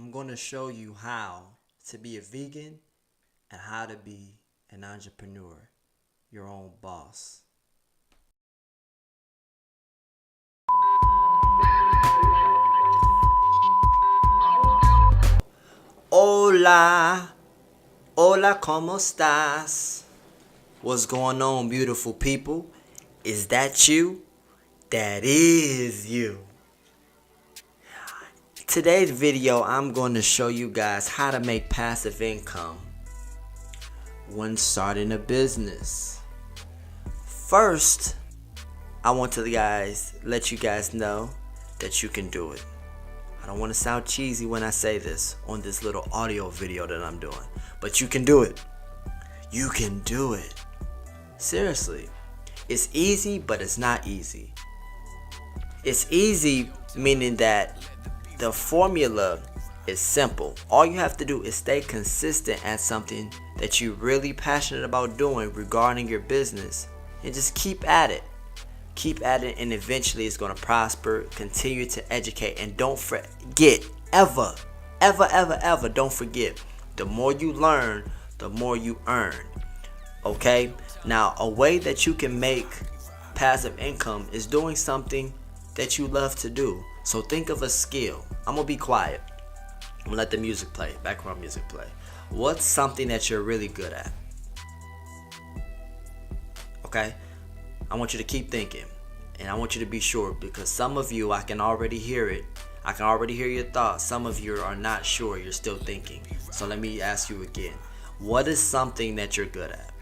I'm going to show you how to be a vegan and how to be an entrepreneur, your own boss. Hola, hola, ¿cómo estás? What's going on, beautiful people? Is that you? That is you. Today's video, I'm going to show you guys how to make passive income when starting a business. First, I want to let you guys know that you can do it. I don't want to sound cheesy when I say this on this little audio video that I'm doing, but you can do it. You can do it. Seriously. It's easy, but it's not easy. It's easy meaning that the formula is simple. All you have to do is stay consistent at something that you're really passionate about doing regarding your business, and just keep at it. Keep at it, and eventually it's going to prosper. Continue to educate, and don't forget, ever, don't forget, the more you learn, the more you earn. Okay? Now, a way that you can make passive income is doing something that you love to do. So think of a skill. I'm going to be quiet. I'm going to let the music play, background music play. What's something that you're really good at? Okay? I want you to keep thinking. And I want you to be sure, because some of you, I can already hear it. I can already hear your thoughts. Some of you are not sure. You're still thinking. So let me ask you again. What is something that you're good at?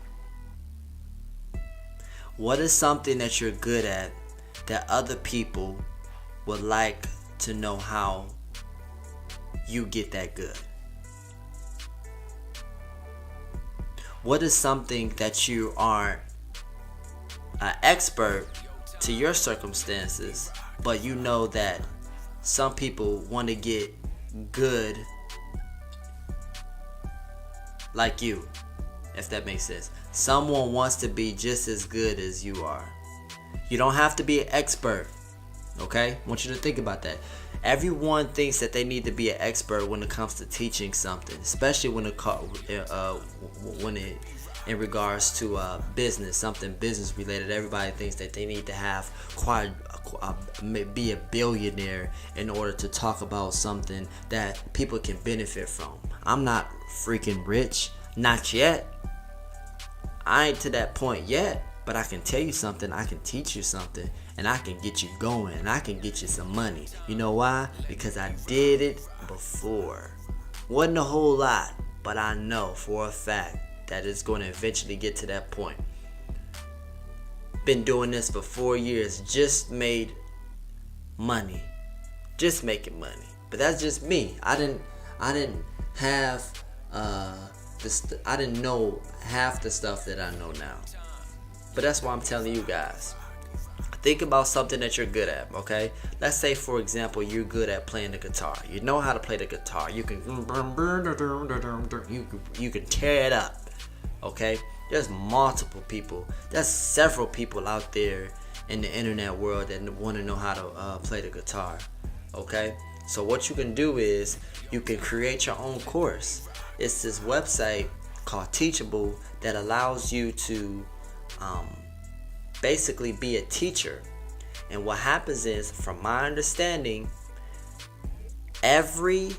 What is something that you're good at that other people would like to know how you get that good? What is something that you aren't an expert to your circumstances, but you know that some people want to get good like you, if that makes sense? Someone wants to be just as good as you are. You don't have to be an expert. Okay? I want you to think about that. Everyone thinks that they need to be an expert when it comes to teaching something, especially when it in regards to business, something business related. Everybody thinks that they need to have be a billionaire in order to talk about something that people can benefit from. I'm not freaking rich, not yet. I ain't to that point yet. But I can tell you something, I can teach you something, and I can get you going, and I can get you some money. You know why? Because I did it before. Wasn't a whole lot, but I know for a fact that it's going to eventually get to that point. Been doing this for 4 years, just made money. Just making money. But that's just me. I didn't have I didn't know half the stuff that I know now. But that's why I'm telling you guys. Think about something that you're good at, okay? Let's say, for example, you're good at playing the guitar. You know how to play the guitar. You can tear it up, okay? There's multiple people. There's several people out there in the internet world that want to know how to play the guitar, okay? So what you can do is you can create your own course. It's this website called Teachable that allows you to basically be a teacher. And what happens is, from my understanding, they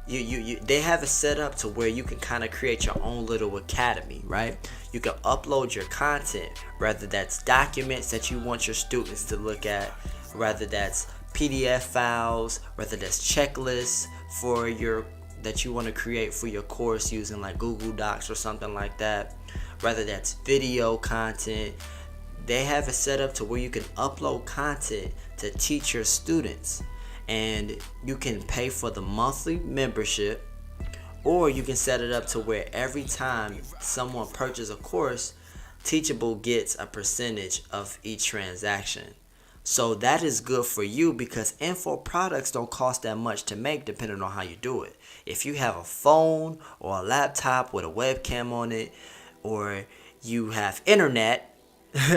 have it set up to where you can kind of create your own little academy, right? You can upload your content, whether that's documents that you want your students to look at, whether that's PDF files, whether that's checklists that you want to create for your course using like Google Docs or something like that, whether that's video content. They have it set up to where you can upload content to teach your students, and you can pay for the monthly membership, or you can set it up to where every time someone purchases a course, Teachable gets a percentage of each transaction. So that is good for you, because info products don't cost that much to make depending on how you do it. If you have a phone or a laptop with a webcam on it, or you have internet,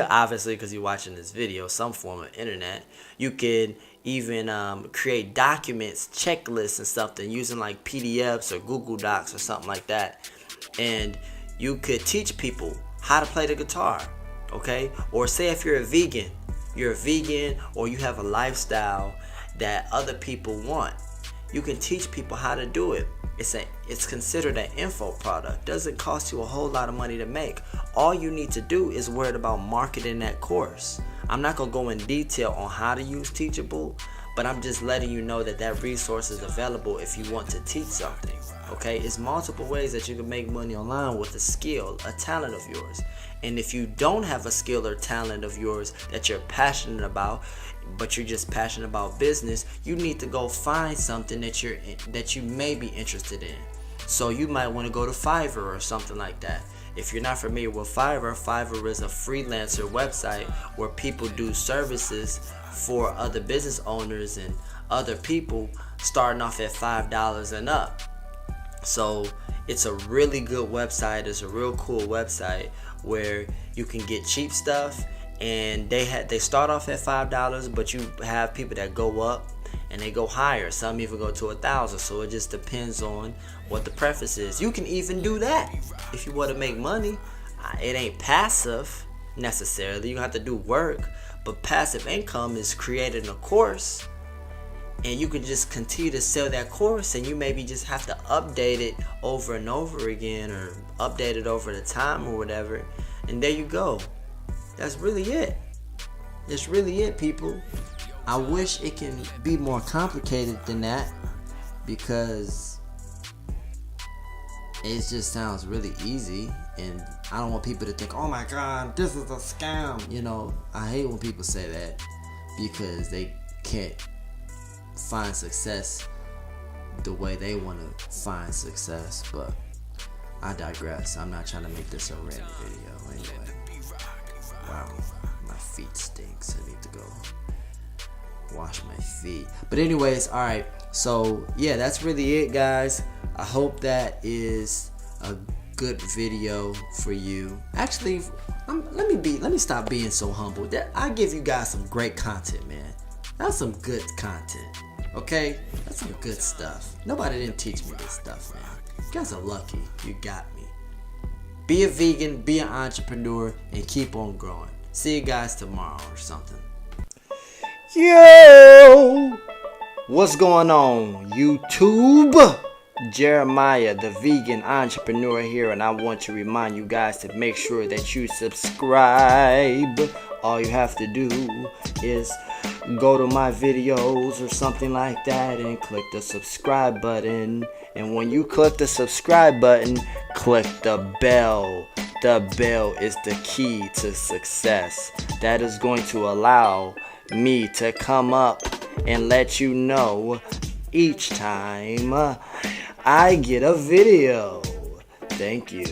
obviously because you're watching this video, some form of internet, you can even create documents, checklists and something using like PDFs or Google Docs or something like that. And you could teach people how to play the guitar, okay? Or say if you're a vegan or you have a lifestyle that other people want, you can teach people how to do it. It's considered an info product. Doesn't cost you a whole lot of money to make. All you need to do is worry about marketing that course. I'm not gonna go in detail on how to use Teachable, but I'm just letting you know that resource is available if you want to teach something. Okay, it's multiple ways that you can make money online with a skill, a talent of yours. And if you don't have a skill or talent of yours that you're passionate about, but you're just passionate about business, you need to go find something that you may be interested in. So you might want to go to Fiverr or something like that. If you're not familiar with Fiverr is a freelancer website where people do services for other business owners and other people starting off at $5 and up. So it's a really good website. It's a real cool website where you can get cheap stuff, and they start off at $5, but you have people that go up and they go higher. Some even go to $1,000. So it just depends on what the preference is. You can even do that if you want to make money. It ain't passive necessarily. You have to do work, but passive income is creating a course, and you can just continue to sell that course, and you maybe just have to update it over and over again, or update it over the time or whatever, and there you go. That's really it. That's really it, people. I wish it can be more complicated than that, because it just sounds really easy, and I don't want people to think, oh my god, this is a scam. You know, I hate when people say that, because they can't find success the way they want to find success. But I digress. I'm not trying to make this a random video anyway. Wow, my feet stinks. I need to go wash my feet. But anyways, alright, so yeah, that's really it, guys. I hope that is a good video for you. Actually, let me stop being so humble. I give you guys some great content, man. That's some good content, okay? That's some good stuff. Nobody didn't teach me this stuff, man. You guys are lucky you got me. Be a vegan, be an entrepreneur, and keep on growing. See you guys tomorrow or something. Yo! What's going on, YouTube? Jeremiah, the vegan entrepreneur here, and I want to remind you guys to make sure that you subscribe. All you have to do is go to my videos or something like that and click the subscribe button. And when you click the subscribe button, click the bell. The bell is the key to success. That is going to allow me to come up and let you know each time I get a video. Thank you.